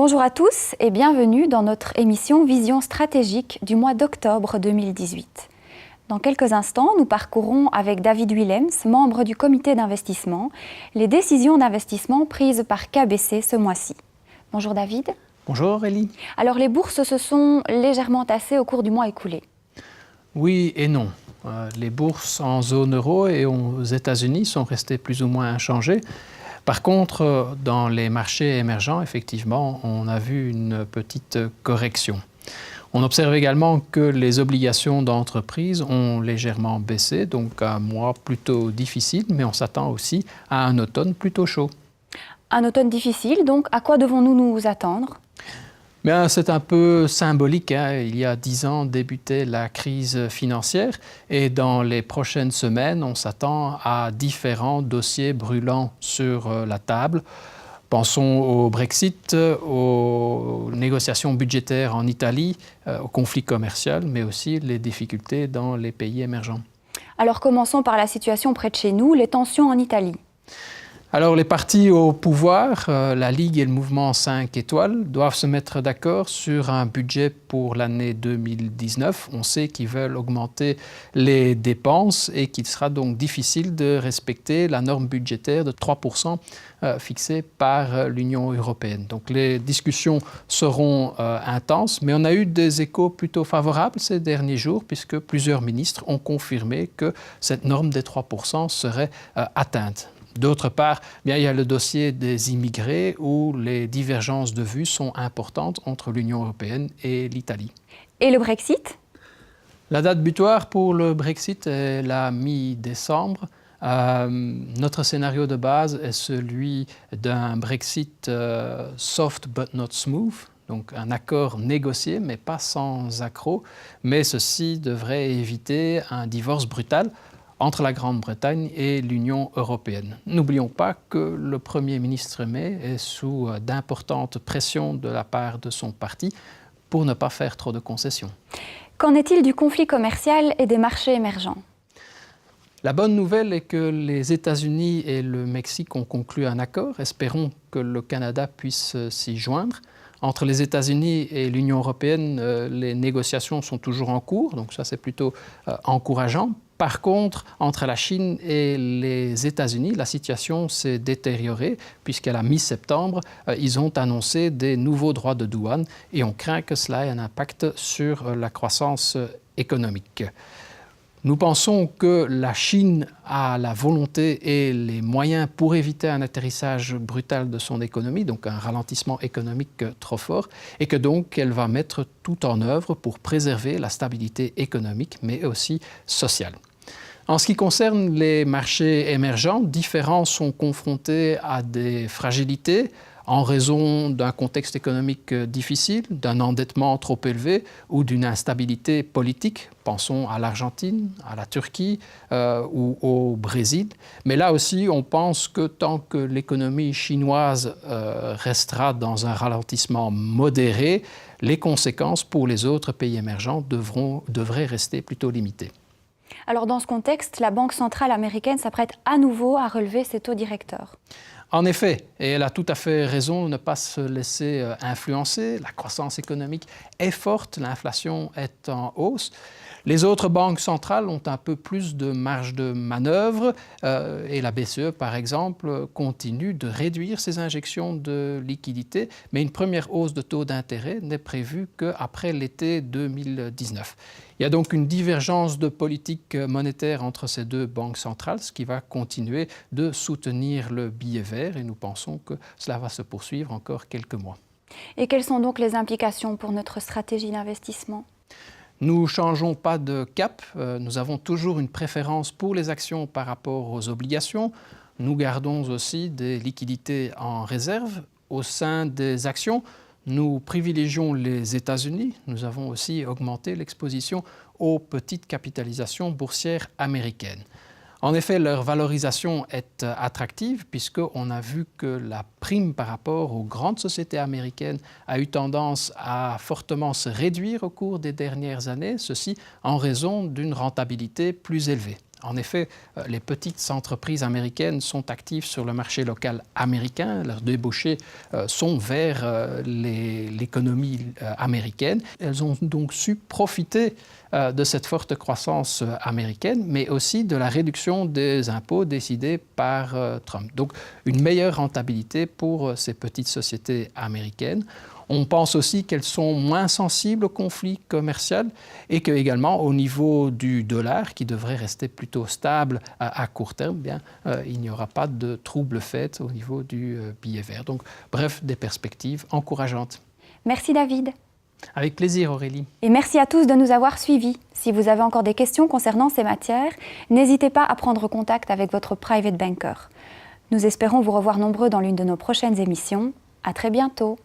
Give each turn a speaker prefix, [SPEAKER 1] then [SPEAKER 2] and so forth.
[SPEAKER 1] Bonjour à tous et bienvenue dans notre émission Vision stratégique du mois d'octobre 2018. Dans quelques instants, nous parcourrons avec David Willems, membre du comité d'investissement, les décisions d'investissement prises par KBC ce mois-ci. Bonjour David.
[SPEAKER 2] Bonjour Aurélie.
[SPEAKER 1] Alors les bourses se sont légèrement tassées au cours du mois écoulé.
[SPEAKER 2] Oui et non. Les bourses en zone euro et aux États-Unis sont restées plus ou moins inchangées. Par contre, dans les marchés émergents, effectivement, on a vu une petite correction. On observe également que les obligations d'entreprise ont légèrement baissé, donc un mois plutôt difficile, mais on s'attend aussi à un automne plutôt chaud.
[SPEAKER 1] Un automne difficile, donc à quoi devons-nous nous attendre ?
[SPEAKER 2] Bien, c'est un peu symbolique, hein. Il y a 10 ans débutait la crise financière et dans les prochaines semaines, on s'attend à différents dossiers brûlants sur la table. Pensons au Brexit, aux négociations budgétaires en Italie, au conflit commercial, mais aussi les difficultés dans les pays émergents.
[SPEAKER 1] Alors commençons par la situation près de chez nous, les tensions en Italie.
[SPEAKER 2] Alors les partis au pouvoir, la Ligue et le mouvement 5 étoiles, doivent se mettre d'accord sur un budget pour l'année 2019. On sait qu'ils veulent augmenter les dépenses et qu'il sera donc difficile de respecter la norme budgétaire de 3% fixée par l'Union européenne. Donc les discussions seront intenses, mais on a eu des échos plutôt favorables ces derniers jours puisque plusieurs ministres ont confirmé que cette norme des 3% serait atteinte. D'autre part, bien, il y a le dossier des immigrés où les divergences de vues sont importantes entre l'Union européenne et l'Italie.
[SPEAKER 1] Et le Brexit ?
[SPEAKER 2] La date butoir pour le Brexit est la mi-décembre. Notre scénario de base est celui d'un Brexit soft but not smooth, donc un accord négocié mais pas sans accroc. Mais ceci devrait éviter un divorce brutal entre la Grande-Bretagne et l'Union européenne. N'oublions pas que le Premier ministre May est sous d'importantes pressions de la part de son parti pour ne pas faire trop de concessions.
[SPEAKER 1] Qu'en est-il du conflit commercial et des marchés émergents ?
[SPEAKER 2] La bonne nouvelle est que les États-Unis et le Mexique ont conclu un accord. Espérons que le Canada puisse s'y joindre. Entre les États-Unis et l'Union européenne, les négociations sont toujours en cours, donc ça c'est plutôt encourageant. Par contre, entre la Chine et les États-Unis, la situation s'est détériorée puisqu'à la mi-septembre, ils ont annoncé des nouveaux droits de douane et on craint que cela ait un impact sur la croissance économique. Nous pensons que la Chine a la volonté et les moyens pour éviter un atterrissage brutal de son économie, donc un ralentissement économique trop fort, et que donc elle va mettre tout en œuvre pour préserver la stabilité économique, mais aussi sociale. En ce qui concerne les marchés émergents, différents sont confrontés à des fragilités en raison d'un contexte économique difficile, d'un endettement trop élevé ou d'une instabilité politique. Pensons à l'Argentine, à la Turquie ou au Brésil. Mais là aussi, on pense que tant que l'économie chinoise restera dans un ralentissement modéré, les conséquences pour les autres pays émergents devraient rester plutôt limitées.
[SPEAKER 1] Alors dans ce contexte, la Banque centrale américaine s'apprête à nouveau à relever ses taux directeurs.
[SPEAKER 2] En effet, et elle a tout à fait raison de ne pas se laisser influencer. La croissance économique est forte, l'inflation est en hausse. Les autres banques centrales ont un peu plus de marge de manœuvre et la BCE, par exemple, continue de réduire ses injections de liquidités, mais une première hausse de taux d'intérêt n'est prévue qu'après l'été 2019. Il y a donc une divergence de politique monétaire entre ces deux banques centrales, ce qui va continuer de soutenir le billet vert et nous pensons que cela va se poursuivre encore quelques mois.
[SPEAKER 1] Et quelles sont donc les implications pour notre stratégie d'investissement ?
[SPEAKER 2] Nous ne changeons pas de cap, nous avons toujours une préférence pour les actions par rapport aux obligations. Nous gardons aussi des liquidités en réserve. Au sein des actions, nous privilégions les États-Unis. Nous avons aussi augmenté l'exposition aux petites capitalisations boursières américaines. En effet, leur valorisation est attractive puisqu'on a vu que la prime par rapport aux grandes sociétés américaines a eu tendance à fortement se réduire au cours des dernières années, ceci en raison d'une rentabilité plus élevée. En effet, les petites entreprises américaines sont actives sur le marché local américain. Leurs débouchés sont vers l'économie américaine. Elles ont donc su profiter de cette forte croissance américaine, mais aussi de la réduction des impôts décidée par Trump. Donc, une meilleure rentabilité pour ces petites sociétés américaines. On pense aussi qu'elles sont moins sensibles au conflit commercial et que également au niveau du dollar, qui devrait rester plutôt stable à court terme, il n'y aura pas de troubles faits au niveau du billet vert. Donc, bref, des perspectives encourageantes.
[SPEAKER 1] Merci David.
[SPEAKER 2] Avec plaisir Aurélie.
[SPEAKER 1] Et merci à tous de nous avoir suivis. Si vous avez encore des questions concernant ces matières, n'hésitez pas à prendre contact avec votre private banker. Nous espérons vous revoir nombreux dans l'une de nos prochaines émissions. À très bientôt.